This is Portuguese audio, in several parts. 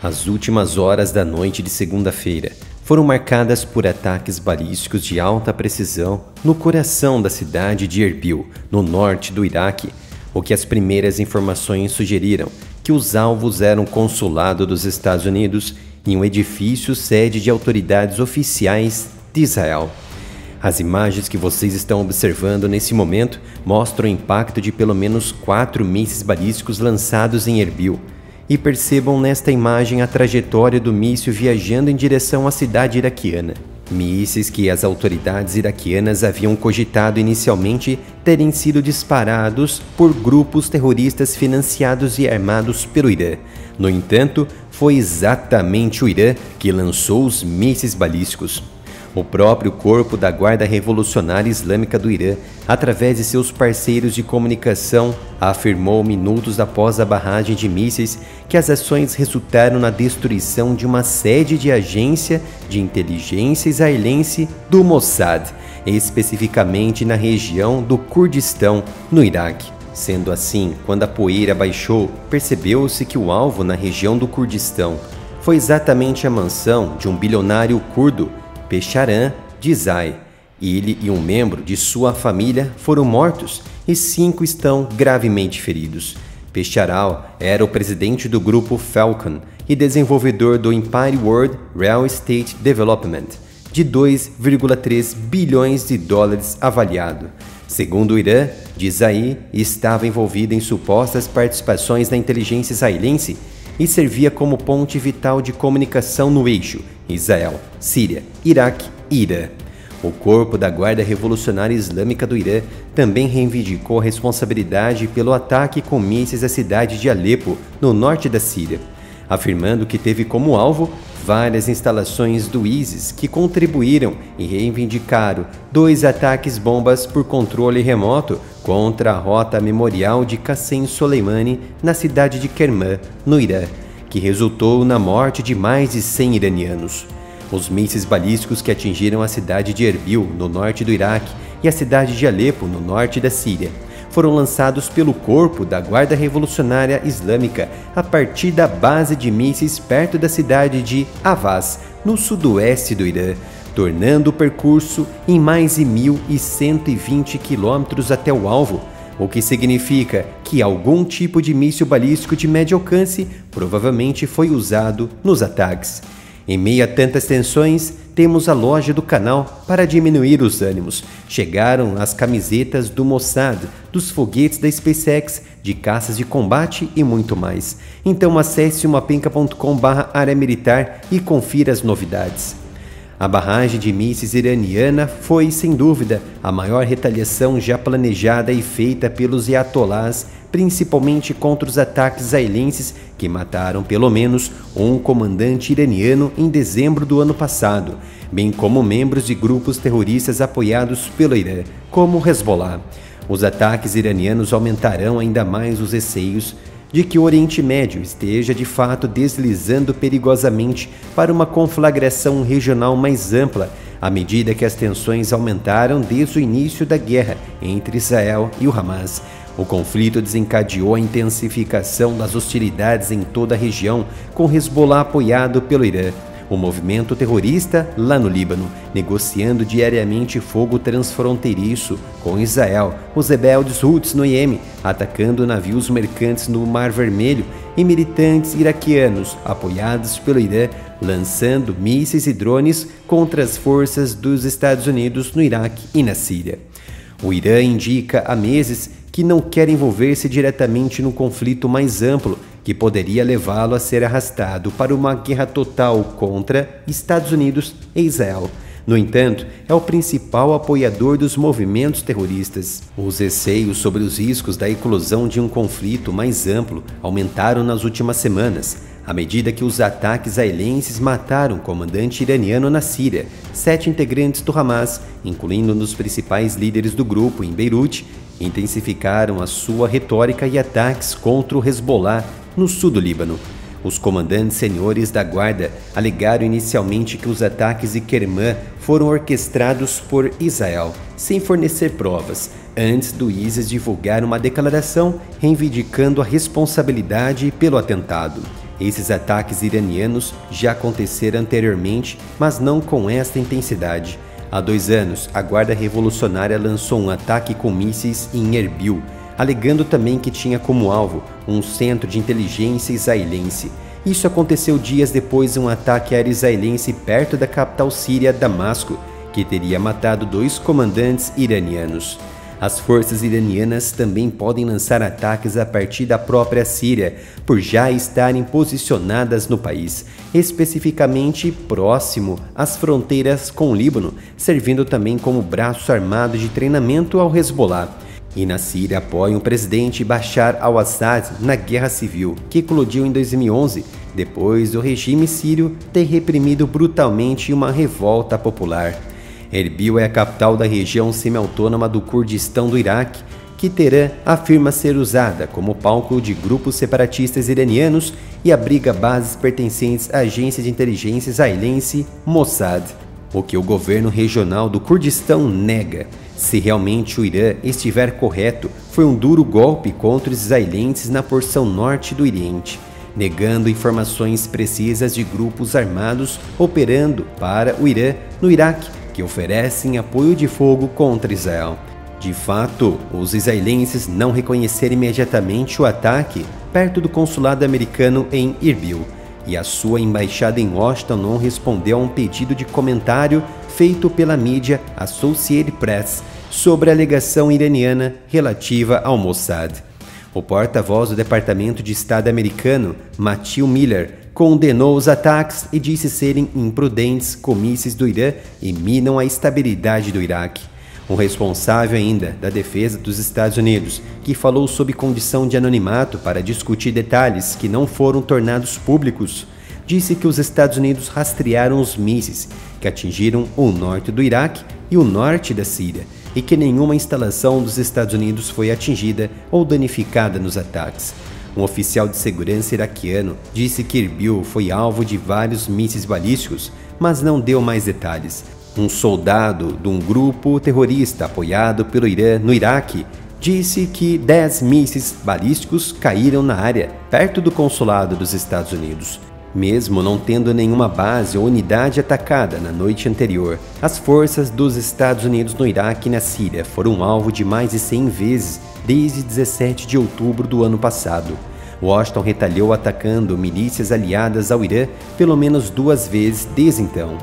As últimas horas da noite de segunda-feira foram marcadas por ataques balísticos de alta precisão no coração da cidade de Erbil, no norte do Iraque, o que as primeiras informações sugeriram que os alvos eram o consulado dos Estados Unidos e um edifício sede de autoridades oficiais de Israel. As imagens que vocês estão observando nesse momento mostram o impacto de pelo menos 4 mísseis balísticos lançados em Erbil. E percebam nesta imagem a trajetória do míssil viajando em direção à cidade iraquiana. Mísseis que as autoridades iraquianas haviam cogitado inicialmente terem sido disparados por grupos terroristas financiados e armados pelo Irã. No entanto, foi exatamente o Irã que lançou os mísseis balísticos. O próprio corpo da Guarda Revolucionária Islâmica do Irã, através de seus parceiros de comunicação, afirmou minutos após a barragem de mísseis que as ações resultaram na destruição de uma sede de agência de inteligência israelense do Mossad, especificamente na região do Kurdistão, no Iraque. Sendo assim, quando a poeira baixou, percebeu-se que o alvo na região do Kurdistão foi exatamente a mansão de um bilionário curdo, Pesharan Dizai. Ele e um membro de sua família foram mortos e 5 estão gravemente feridos. Pesharal era o presidente do grupo Falcon e desenvolvedor do Empire World Real Estate Development, de 2,3 bilhões de dólares avaliado. Segundo o Irã, Dizai estava envolvido em supostas participações na inteligência israelense e servia como ponte vital de comunicação no eixo Israel, Síria, Iraque e Irã. O corpo da Guarda Revolucionária Islâmica do Irã também reivindicou a responsabilidade pelo ataque com mísseis à cidade de Alepo, no norte da Síria, afirmando que teve como alvo várias instalações do ISIS que contribuíram e reivindicaram 2 ataques bombas por controle remoto contra a rota memorial de Qassem Soleimani na cidade de Kerman, no Irã, que resultou na morte de mais de 100 iranianos. Os mísseis balísticos que atingiram a cidade de Erbil, no norte do Iraque, e a cidade de Alepo, no norte da Síria, foram lançados pelo corpo da Guarda Revolucionária Islâmica a partir da base de mísseis perto da cidade de Avaz, no sudoeste do Irã, tornando o percurso em mais de 1.120 quilômetros até o alvo, o que significa que algum tipo de míssil balístico de médio alcance provavelmente foi usado nos ataques. Em meio a tantas tensões, temos a loja do canal para diminuir os ânimos. Chegaram as camisetas do Mossad, dos foguetes da SpaceX, de caças de combate e muito mais. Então acesse mapenca.com/área militar e confira as novidades. A barragem de mísseis iraniana foi, sem dúvida, a maior retaliação já planejada e feita pelos ayatolás, principalmente contra os ataques israelenses que mataram pelo menos um comandante iraniano em dezembro do ano passado, bem como membros de grupos terroristas apoiados pelo Irã, como o Hezbollah. Os ataques iranianos aumentarão ainda mais os receios de que o Oriente Médio esteja de fato deslizando perigosamente para uma conflagração regional mais ampla, à medida que as tensões aumentaram desde o início da guerra entre Israel e o Hamas. O conflito desencadeou a intensificação das hostilidades em toda a região, com Hezbollah apoiado pelo Irã, o movimento terrorista lá no Líbano, negociando diariamente fogo transfronteiriço com Israel, os rebeldes Houthis no Iêmen, atacando navios mercantes no Mar Vermelho, e militantes iraquianos, apoiados pelo Irã, lançando mísseis e drones contra as forças dos Estados Unidos no Iraque e na Síria. O Irã indica há meses que não quer envolver-se diretamente no conflito mais amplo, que poderia levá-lo a ser arrastado para uma guerra total contra Estados Unidos e Israel. No entanto, é o principal apoiador dos movimentos terroristas. Os receios sobre os riscos da eclosão de um conflito mais amplo aumentaram nas últimas semanas, à medida que os ataques israelenses mataram o comandante iraniano na Síria, 7 integrantes do Hamas, incluindo um dos principais líderes do grupo em Beirute, intensificaram a sua retórica e ataques contra o Hezbollah no sul do Líbano. Os comandantes seniores da guarda alegaram inicialmente que os ataques de Kerman foram orquestrados por Israel, sem fornecer provas, antes do ISIS divulgar uma declaração reivindicando a responsabilidade pelo atentado. Esses ataques iranianos já aconteceram anteriormente, mas não com esta intensidade. Há 2 anos, a Guarda Revolucionária lançou um ataque com mísseis em Erbil, alegando também que tinha como alvo um centro de inteligência israelense. Isso aconteceu dias depois de um ataque aéreo israelense perto da capital síria, Damasco, que teria matado 2 comandantes iranianos. As forças iranianas também podem lançar ataques a partir da própria Síria, por já estarem posicionadas no país, especificamente próximo às fronteiras com o Líbano, servindo também como braço armado de treinamento ao Hezbollah. E na Síria apoiam o presidente Bashar al-Assad na guerra civil, que eclodiu em 2011, depois do regime sírio ter reprimido brutalmente uma revolta popular. Erbil é a capital da região semi-autônoma do Kurdistão do Iraque, que Teherã afirma ser usada como palco de grupos separatistas iranianos e abriga bases pertencentes à agência de inteligência israelense Mossad, o que o governo regional do Kurdistão nega. Se realmente o Irã estiver correto, foi um duro golpe contra os israelenses na porção norte do Oriente, negando informações precisas de grupos armados operando para o Irã no Iraque, que oferecem apoio de fogo contra Israel. De fato, os israelenses não reconheceram imediatamente o ataque perto do consulado americano em Erbil, e a sua embaixada em Washington não respondeu a um pedido de comentário feito pela mídia Associated Press sobre a alegação iraniana relativa ao Mossad. O porta-voz do Departamento de Estado americano, Matthew Miller, condenou os ataques e disse serem imprudentes com mísseis do Irã e minam a estabilidade do Iraque. Um responsável ainda da defesa dos Estados Unidos, que falou sob condição de anonimato para discutir detalhes que não foram tornados públicos, disse que os Estados Unidos rastrearam os mísseis que atingiram o norte do Iraque e o norte da Síria, e que nenhuma instalação dos Estados Unidos foi atingida ou danificada nos ataques. Um oficial de segurança iraquiano disse que Erbil foi alvo de vários mísseis balísticos, mas não deu mais detalhes. Um soldado de um grupo terrorista apoiado pelo Irã no Iraque disse que 10 mísseis balísticos caíram na área, perto do consulado dos Estados Unidos. Mesmo não tendo nenhuma base ou unidade atacada na noite anterior, as forças dos Estados Unidos no Iraque e na Síria foram alvo de mais de 100 vezes desde 17 de outubro do ano passado. Washington retaliou atacando milícias aliadas ao Irã pelo menos 2 vezes desde então.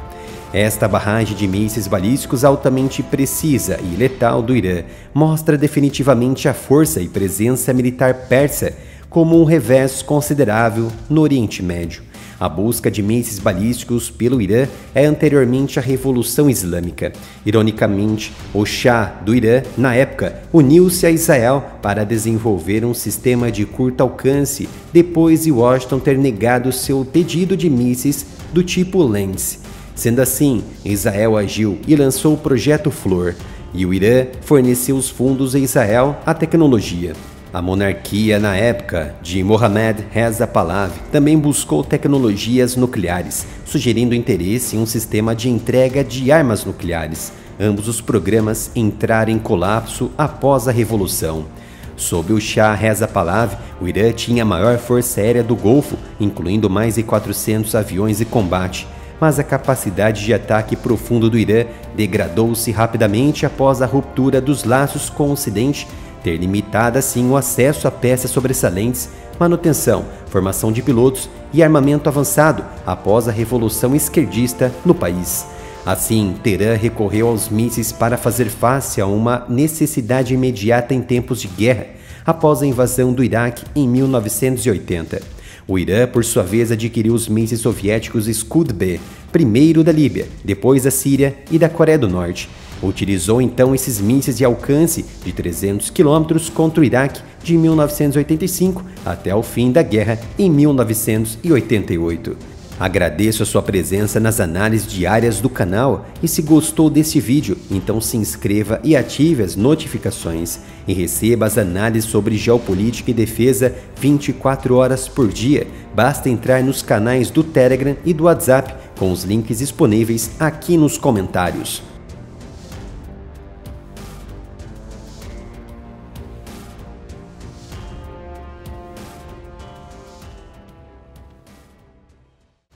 Esta barragem de mísseis balísticos altamente precisa e letal do Irã mostra definitivamente a força e presença militar persa como um revés considerável no Oriente Médio. A busca de mísseis balísticos pelo Irã é anteriormente à Revolução Islâmica. Ironicamente, o Shah do Irã, na época, uniu-se a Israel para desenvolver um sistema de curto alcance depois de Washington ter negado seu pedido de mísseis do tipo Lance. Sendo assim, Israel agiu e lançou o Projeto Flor, e o Irã forneceu os fundos a Israel a tecnologia. A monarquia na época de Mohammad Reza Pahlavi também buscou tecnologias nucleares, sugerindo interesse em um sistema de entrega de armas nucleares. Ambos os programas entraram em colapso após a Revolução. Sob o Shah Reza Pahlavi, o Irã tinha a maior força aérea do Golfo, incluindo mais de 400 aviões de combate. Mas a capacidade de ataque profundo do Irã degradou-se rapidamente após a ruptura dos laços com o Ocidente, ter limitado assim o acesso a peças sobressalentes, manutenção, formação de pilotos e armamento avançado após a Revolução Esquerdista no país. Assim, Teherã recorreu aos mísseis para fazer face a uma necessidade imediata em tempos de guerra, após a invasão do Iraque em 1980. O Irã, por sua vez, adquiriu os mísseis soviéticos Scud-B, primeiro da Líbia, depois da Síria e da Coreia do Norte. Utilizou então esses mísseis de alcance de 300 km contra o Iraque de 1985 até o fim da guerra em 1988. Agradeço a sua presença nas análises diárias do canal e se gostou deste vídeo, então se inscreva e ative as notificações e receba as análises sobre geopolítica e defesa 24 horas por dia. Basta entrar nos canais do Telegram e do WhatsApp com os links disponíveis aqui nos comentários.